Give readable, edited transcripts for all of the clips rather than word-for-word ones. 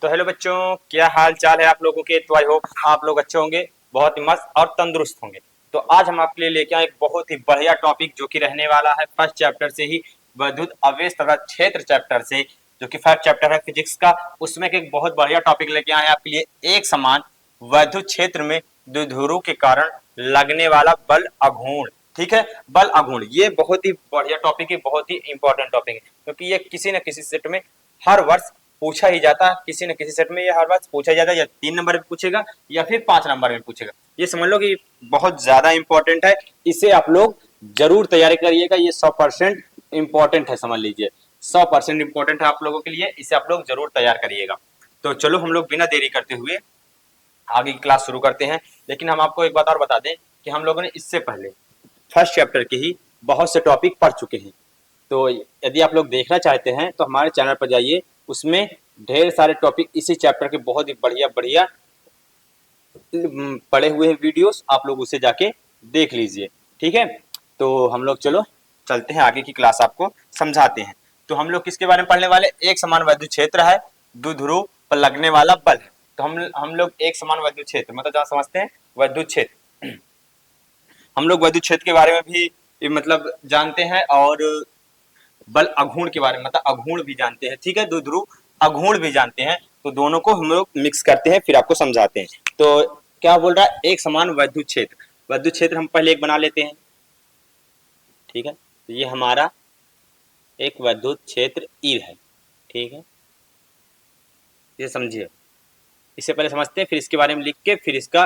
तो हेलो बच्चों, क्या हाल चाल है आप लोगों के। तो आई होप आप लोग अच्छे होंगे, बहुत ही मस्त और तंदुरुस्त होंगे। तो आज हम आपके लिए लेके आए एक बहुत ही बढ़िया टॉपिक जो कि रहने वाला है फर्स्ट चैप्टर से ही, विद्युत आवेश तथा क्षेत्र चैप्टर से, जो कि फर्स्ट चैप्टर है फिजिक्स का। उसमें एक बहुत बढ़िया टॉपिक लेके आए हैं आपके लिए, एक समान विद्युत क्षेत्र में द्विध्रुव के कारण लगने वाला बल अघूर्ण। ठीक है, बल अघूर्ण ये बहुत ही बढ़िया टॉपिक है, बहुत ही इंपॉर्टेंट टॉपिक है, क्योंकि ये किसी न किसी सेट में हर वर्ष पूछा ही जाता है। किसी न किसी सेट में ये हर बार पूछा जाता है, या 3 नंबर में पूछेगा या फिर 5 नंबर में पूछेगा। ये समझ लो कि बहुत ज्यादा इंपॉर्टेंट है, इसे आप लोग जरूर तैयारी करिएगा। ये 100% इंपॉर्टेंट है, समझ लीजिए 100% इंपॉर्टेंट है आप लोगों के लिए, इसे आप लोग जरूर तैयार करिएगा। तो चलो हम लोग बिना देरी करते हुए आगे की क्लास शुरू करते हैं। लेकिन हम आपको एक बात और बता दें कि हम लोगों ने इससे पहले फर्स्ट चैप्टर के ही बहुत से टॉपिक पढ़ चुके हैं। तो यदि आप लोग देखना चाहते हैं तो हमारे चैनल पर जाइए, उसमें ढेर सारे टॉपिक इसी चैप्टर के बहुत ही बढ़िया बढ़िया पढ़े हुए हैं वीडियोस, आप लोग उसे जाके देख लीजिए। ठीक है, तो हम लोग चलो चलते हैं आगे की क्लास, आपको समझाते हैं। तो हम लोग किसके बारे में पढ़ने वाले, एक समान विद्युत क्षेत्र है, द्विध्रुव पर लगने वाला बल है। तो हम लोग एक समान विद्युत क्षेत्र मतलब जहाँ समझते हैं विद्युत क्षेत्र, हम लोग विद्युत क्षेत्र के बारे में भी मतलब जानते हैं, और बल अघूर्ण के बारे में मतलब अघूर्ण भी जानते हैं। ठीक है, द्विध्रुव अघूर्ण भी जानते हैं। तो दोनों को हम लोग मिक्स करते हैं, फिर आपको समझाते हैं। तो क्या बोल रहा है, एक समान विद्युत क्षेत्र। विद्युत क्षेत्र हम पहले एक बना लेते हैं। ठीक है, तो ये हमारा एक विद्युत क्षेत्र ई है। ठीक है, ये समझिए, इससे पहले समझते हैं, फिर इसके बारे में लिख के फिर इसका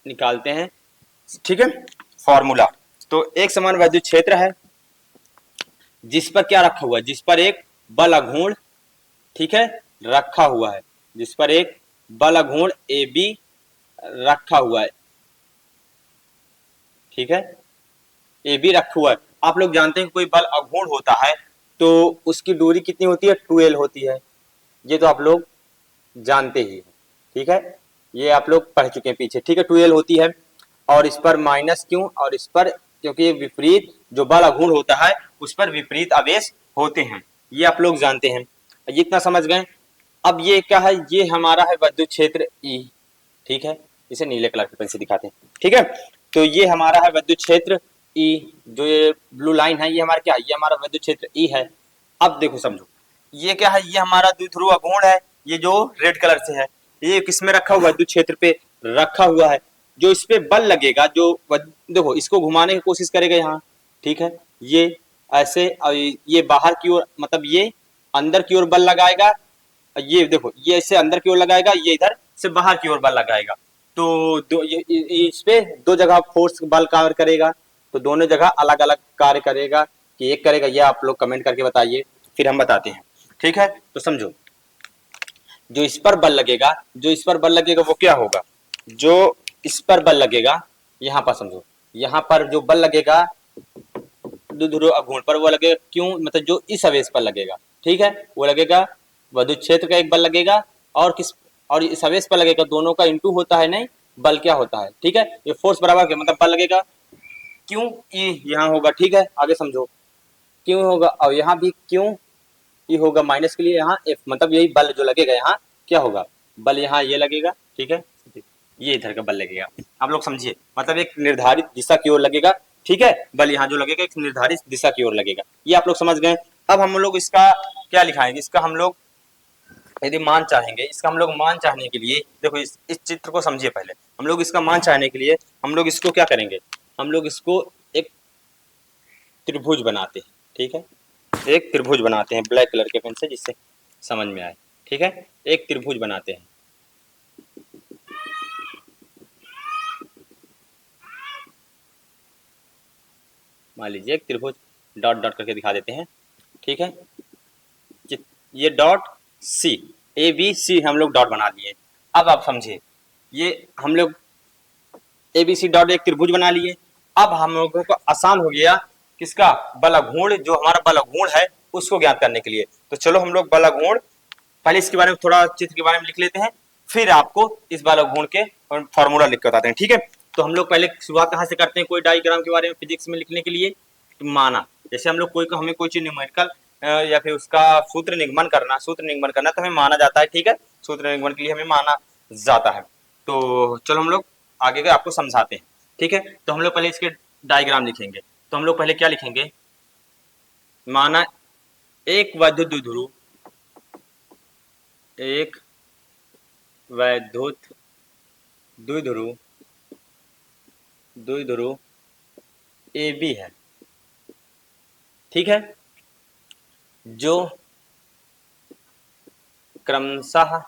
निकालते हैं। ठीक है, फॉर्मूला। तो एक समान विद्युत क्षेत्र है जिस पर क्या रखा हुआ है, जिस पर एक बल अघूर्ण, ठीक है, रखा हुआ है, जिस पर एक बल अघूर्ण ए बी रखा हुआ है। ठीक है, ए बी रखा हुआ है। आप लोग जानते हैं कोई बल अघूर्ण होता है तो उसकी दूरी कितनी होती है, 2L होती है। ये तो आप लोग जानते ही हैं। ठीक है, ये आप लोग पढ़ चुके हैं पीछे। ठीक है, 2L होती है, और इस पर माइनस क्यों, और इस पर क्योंकि विपरीत जो बल अघूर्ण होता है उस पर विपरीत आवेश होते हैं, ये आप लोग जानते हैं। ये इतना समझ गए। अब ये क्या है, ये हमारा है विद्युत क्षेत्र ई। ठीक है, इसे नीले कलर के पेन से दिखाते हैं। ठीक है, तो ये हमारा है विद्युत क्षेत्र ई, जो ये ब्लू लाइन है ये हमारा क्या है, ये हमारा विद्युत क्षेत्र ई है। अब देखो समझो, ये क्या है, ये हमारा द्विध्रुव अघूर्ण है, ये जो रेड कलर से है, ये किसमें रखा हुआ है, विद्युत क्षेत्र पे रखा हुआ है। जो इस पे बल लगेगा, जो देखो इसको घुमाने की कोशिश करेगा यहाँ, ठीक है, ये ऐसे, ये बाहर की ओर मतलब ये अंदर की ओर बल लगाएगा, ये देखो ये ऐसे अंदर की ओर लगाएगा, ये इधर से बाहर की ओर बल लगाएगा। तो इस पे दो जगह फोर्स बल कार्य करेगा, तो दोनों जगह अलग अलग कार्य करेगा कि एक करेगा, ये आप लोग कमेंट करके बताइए, फिर हम बताते हैं। ठीक है, तो समझो, जो इस पर बल लगेगा, जो इस पर बल लगेगा वो क्या होगा, जो इस पर बल लगेगा, यहाँ पर समझो, यहाँ पर जो बल लगेगा द्विध्रुव अघूर्ण पर, वो लगेगा क्यों, मतलब जो इस आवेश पर लगेगा, ठीक है, वो लगेगा विद्युत क्षेत्र का एक बल लगेगा, और किस, और इस आवेश पर लगेगा, दोनों का इंटू होता है, नहीं बल क्या होता है। ठीक है, ये फोर्स बराबर क्या मतलब बल लगेगा क्यों, ई यहाँ होगा। ठीक है, आगे समझो, क्यों होगा, और यहाँ भी क्यों ई होगा, माइनस के लिए यहाँ एफ, मतलब यही बल जो लगेगा यहाँ क्या होगा, बल यहाँ ये लगेगा। ठीक है, ये इधर का बल लगेगा, आप लोग समझिए, मतलब एक निर्धारित दिशा की ओर लगेगा। ठीक है, बल यहाँ जो लगेगा एक निर्धारित दिशा की ओर लगेगा, ये आप लोग समझ गए। अब हम लोग इसका क्या लिखाएंगे, इसका हम लोग यदि मान चाहेंगे, इसका हम लोग मान चाहने के लिए देखो इस चित्र को समझिए। पहले हम लोग इसका मान चाहने के लिए हम लोग इसको क्या करेंगे, हम लोग इसको एक त्रिभुज बनाते हैं। ठीक है, एक त्रिभुज बनाते हैं ब्लैक कलर के पेन से, जिससे समझ में आए। ठीक है, एक त्रिभुज बनाते हैं। मान लीजिए एक त्रिभुज डॉट डॉट करके दिखा देते हैं। ठीक है, ये dot C, A B C हम लोग डॉट बना दिए। अब आप समझिए, ये हम लोग ए बी सी डॉट एक त्रिभुज बना लिए। अब हम लोगों को आसान हो गया किसका, बल अघूर्ण, जो हमारा बल अघूर्ण है उसको ज्ञात करने के लिए। तो चलो हम लोग बल अघूर्ण, पहले इसके बारे में थोड़ा चित्र के बारे में लिख लेते हैं, फिर आपको इस बल अघूर्ण के फॉर्मूला लिख कर बताते हैं। ठीक है, तो हम लोग पहले शुरुआत कहाँ से करते हैं, कोई डायग्राम के बारे में फिजिक्स में लिखने के लिए, तो माना जैसे हम लोग कोई हमें कोई चीज न्यूमेरिकल या फिर उसका सूत्र निगमन करना तो हमें माना जाता है, ठीक है। सूत्र निगमन के लिए हमें माना जाता है। तो चलो हम लोग आगे के आपको समझाते हैं, ठीक है। तो हम लोग पहले इसके डायग्राम लिखेंगे। तो हम लोग पहले क्या लिखेंगे, माना एक वैद्युत द्विध्रुव, एक वैद्युत द्विध्रुव द्विध्रुव ए बी है, ठीक है, जो क्रमशः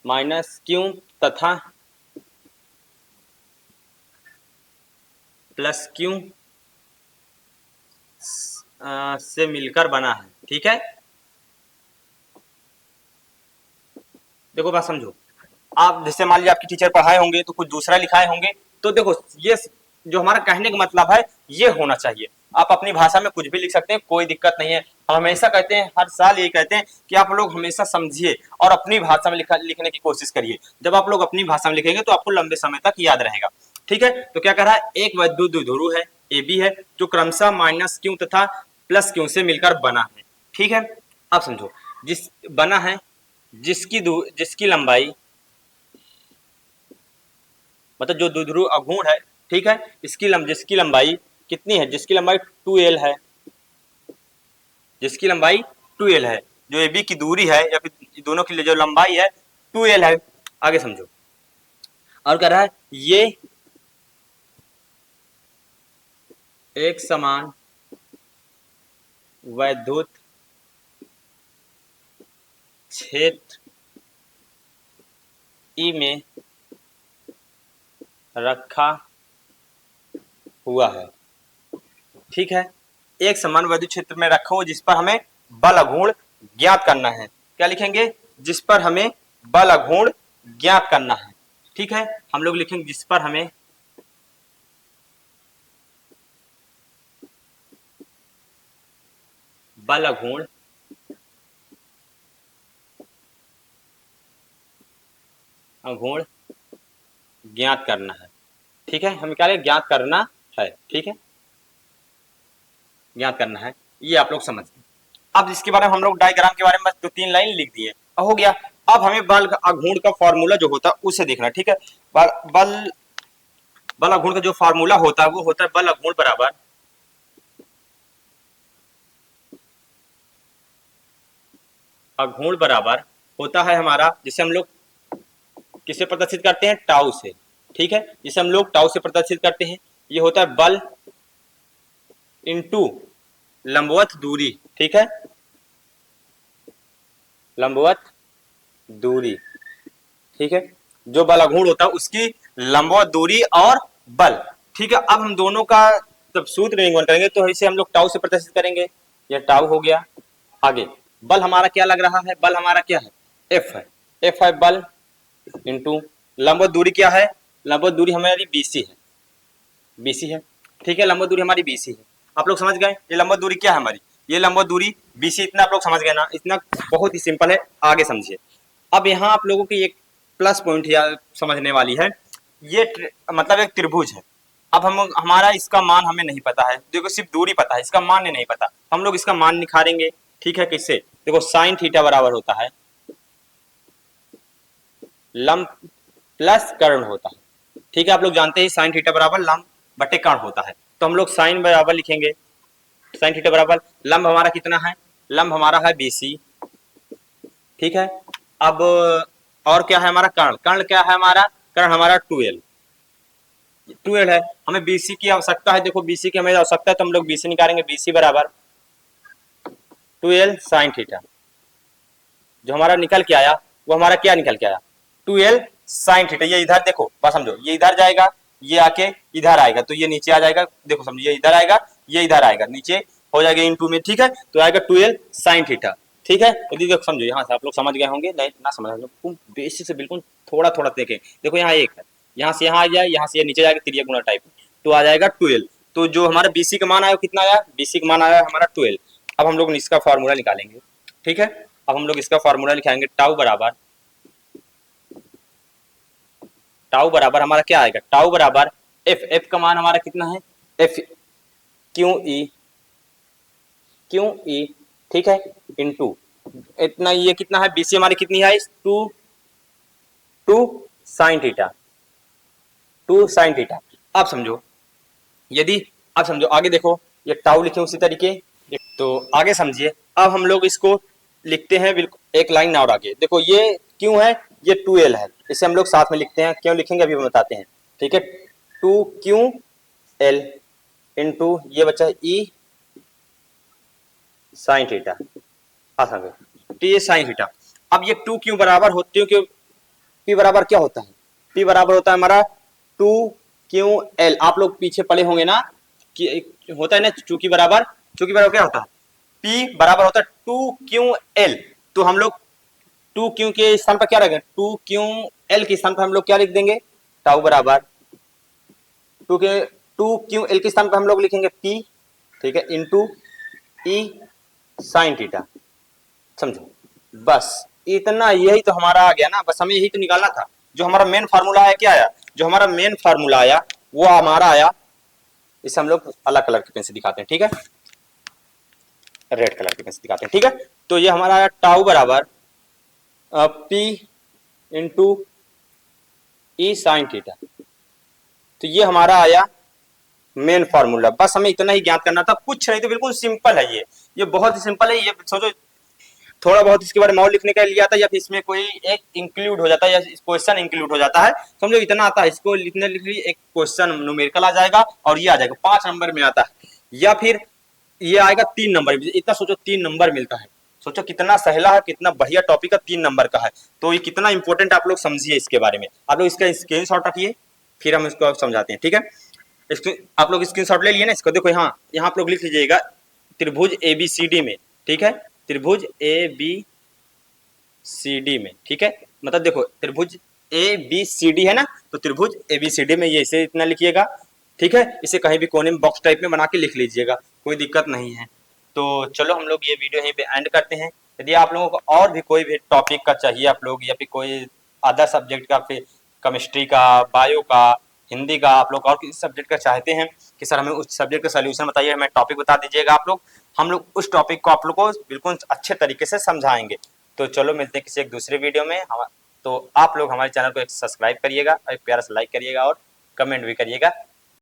माइनस क्यू तथा प्लस क्यू से मिलकर बना है, ठीक है। देखो बात समझो, आप जैसे मान लीजिए आपकी टीचर पढ़ाए होंगे तो कुछ दूसरा लिखाए होंगे, तो देखो ये जो हमारा कहने का मतलब है ये होना चाहिए। आप अपनी भाषा में कुछ भी लिख सकते हैं, कोई दिक्कत नहीं है। हम हमेशा कहते हैं, हर साल यही कहते हैं कि आप लोग हमेशा समझिए और अपनी भाषा में लिखने की कोशिश करिए। जब आप लोग अपनी भाषा में लिखेंगे तो आपको लंबे समय तक याद रहेगा, ठीक है। तो क्या कह रहा है, एक वैद्युत द्विध्रुव है ए बी है, जो क्रमशः माइनस क्यू तथा प्लस क्यू से मिलकर बना है, ठीक है। अब समझो, जिस बना है जिसकी लंबाई, मतलब जो द्विध्रुव अघूर्ण है, ठीक है, जिसकी लंबाई कितनी है, जिसकी लंबाई 2l है, जिसकी लंबाई 2l है, जो ए बी की दूरी है या फिर दोनों की जो लंबाई है 2l है। आगे समझो, और कह रहा है ये एक समान वैद्युत क्षेत्र ई में रखा हुआ है, ठीक है। एक समान वैद्युत क्षेत्र में रखा हो जिस पर हमें बल अघूर्ण ज्ञात करना है। क्या लिखेंगे, जिस पर हमें बल अघूर्ण ज्ञात करना है, ठीक है। हम लोग लिखेंगे जिस पर हमें बल अघूर्ण ज्ञात करना है, ठीक है। हमें क्या ज्ञात करना है, ठीक है, ज्ञात करना है, ये आप लोग समझ गए। अब इसके बारे में हम लोग डायग्राम के बारे में बस 2-3 लाइन लिख दिए, हो गया। अब हमें बल अघूर्ण का फॉर्मूला जो होता है उसे देखना, ठीक है। बल अघूर्ण का जो फॉर्मूला होता है वो होता है बल अघूर्ण बराबर होता है हमारा, जिसे हम लोग किससे प्रदर्शित करते हैं, टाउ से, ठीक है। जिसे हम लोग टाउ से प्रदर्शित करते हैं, ये होता है बल इंटू लंबवत दूरी, ठीक है, लंबवत दूरी, ठीक है। जो बल अघूर्ण होता है उसकी लंबवत दूरी और बल, ठीक है। अब हम दोनों का जब सूत्र निगमन करेंगे तो इसे हम लोग टाउ से प्रदर्शित करेंगे, यह टाउ हो गया। आगे बल हमारा क्या लग रहा है, बल हमारा क्या है, एफ है, एफ है बल इंटू लंबवत दूरी क्या है, लंबवत दूरी हमारी बीसी है, बीसी है, ठीक है। लंबवत दूरी हमारी बीसी है, आप लोग समझ गए। ये लंबवत दूरी क्या है हमारी, ये लंबवत दूरी बीसी, इतना आप लोग समझ गए ना, इतना बहुत ही सिंपल है। आगे समझिए, अब यहाँ आप लोगों की एक प्लस पॉइंट समझने वाली है, ये मतलब एक त्रिभुज है। अब हमारा इसका मान हमें नहीं पता है, देखो सिर्फ दूरी पता है, इसका मान नहीं पता। हम लोग इसका मान निखारेंगे, ठीक है, किससे, देखो साइन थीटा बराबर होता है लंब प्लस कर्ण होता है, ठीक है। आप लोग जानते हैं साइन थीटा बराबर लंब बटे कर्ण होता है, तो हम लोग साइन बराबर लिखेंगे, साइन थीटा बराबर लंब हमारा कितना है, लंब हमारा है बीसी, ठीक है। अब और क्या है हमारा कर्ण, कर्ण क्या है हमारा, कर्ण हमारा 2l है। हमें बीसी की आवश्यकता है, देखो बीसी की हमें आवश्यकता है तो हम लोग बीसी निकालेंगे, बीसी बराबर 2l साइन थीटा। जो हमारा निकल के आया वो हमारा क्या निकल के आया, 2l साइन थीटा। ये इधर देखो बस समझो, ये इधर जाएगा, ये आके इधर आएगा, तो ये नीचे आ जाएगा, देखो समझो, ये इधर आएगा, ये इधर आएगा, नीचे हो जाएगा इनटू में, ठीक है। तो आएगा 2l साइन थीटा, ठीक है। यदि देखो समझो, यहाँ से आप लोग समझ गए होंगे, नहीं ना समझ लोग बेसिक से बिल्कुल थोड़ा थोड़ा देखें, देखो यहाँ एक है, यहाँ से यहाँ आ जाए, यहाँ से ये नीचे जाएगा त्रिज्या गुणा टाइप, तो आ जाएगा 12। तो जो हमारा बीसी का मान आया कितना आया, बीसी का मान आया हमारा 12। अब हम लोग इसका फॉर्मूला निकालेंगे, ठीक है। अब हम लोग इसका फॉर्मूला लिखाएंगे, टाउ बराबर हमारा क्या आएगा, टाउ बराबर एफ, एफ का मान हमारा कितना है, एफ क्यू ई, ठीक है, इंटू इतना, ये कितना है, बीसी हमारी कितनी है, टू साइन थीटा, अब समझो, यदि अब समझो आगे देखो, ये टाउ लिखे उसी तरीके, तो आगे समझिए। अब हम लोग इसको लिखते हैं बिल्कुल एक लाइन और आगे देखो, ये क्यों है, ये 2l है, इसे हम लोग साथ में लिखते हैं, क्यों लिखेंगे अभी बताते हैं, ठीक है। 2ql इंटू ये बचा ई साइन थीटा, समझो, तो ये साइन थीटा। अब ये 2 क्यों बराबर होती है, क्यों पी बराबर क्या होता है, पी बराबर होता है हमारा 2ql, आप लोग पीछे पढ़े होंगे ना कि होता है ना, चूंकि बराबर क्या होता है, P बराबर होता है 2ql, तो हम लोग 2q के स्थान पर क्या रखेंगे, 2ql के स्थान पर हम लोग क्या लिख देंगे, टाउ बराबर 2ql के स्थान पर हम लोग लिखेंगे P, ठीक है, इंटू ई साइन थीटा, समझो, बस इतना, यही तो हमारा आ गया ना, बस हमें यही तो निकालना था। जो हमारा मेन फार्मूला आया, क्या आया, जो हमारा मेन फार्मूला आया वो हमारा आया, इसे हम लोग अलग कलर की पेन से दिखाते हैं, ठीक है, रेड कलर की पेन से दिखाते हैं, ठीक है। तो ये हमारा आया टाउ बराबर पी इंटू ई साइन थीटा, तो ये हमारा आया मेन फार्मूला, बस हमें इतना ही ज्ञात करना था, कुछ नहीं, तो बिल्कुल सिंपल है, ये बहुत ही सिंपल है। ये सोचो थोड़ा बहुत इसके बारे में और लिखने का लिया था, या फिर इसमें कोई एक इंक्लूड हो जाता है, या क्वेश्चन इंक्लूड हो जाता है, समझो इतना आता है, इसको लिखने के लिए एक क्वेश्चन न्यूमेरिकल आ जाएगा, और ये आ जाएगा 5 नंबर में आता है, या फिर ये आएगा 3 नंबर में, इतना सोचो 3 नंबर मिलता है, सोचो कितना सहला है, कितना बढ़िया टॉपिक है, 3 नंबर का है, तो ये कितना इंपॉर्टेंट आप लोग समझिए, इसके बारे में आप लोग इसका स्क्रीनशॉट रखिए, फिर हम इसको समझाते हैं, ठीक है। आप लोग स्क्रीनशॉट ले लिए ना, इसको देखो, यहाँ आप लोग लिख लीजिएगा त्रिभुज ABCD में, ठीक है, त्रिभुज ABCD में, ठीक है, मतलब देखो त्रिभुज ABCD है ना, तो त्रिभुज ABCD में ये इसे इतना लिखिएगा, ठीक है, इसे कहीं भी कोने में बॉक्स टाइप में बना के लिख लीजिएगा, कोई दिक्कत नहीं है। तो चलो हम लोग ये वीडियो यहीं पे एंड करते हैं। यदि आप लोगों को और भी कोई भी टॉपिक का चाहिए आप लोग, या फिर कोई अदर सब्जेक्ट का, फिर केमिस्ट्री का, बायो का, हिंदी का, आप लोग और किसी सब्जेक्ट का चाहते हैं कि सर हमें उस सब्जेक्ट का सोल्यूशन बताइए, हमें टॉपिक बता दीजिएगा आप लोग, हम लोग उस टॉपिक को आप लोग को बिल्कुल अच्छे तरीके से समझाएंगे। तो चलो मिलते हैं किसी एक दूसरे वीडियो में। तो आप लोग हमारे चैनल को एक सब्सक्राइब करिएगा, एक प्यारा सा लाइक करिएगा और कमेंट भी करिएगा।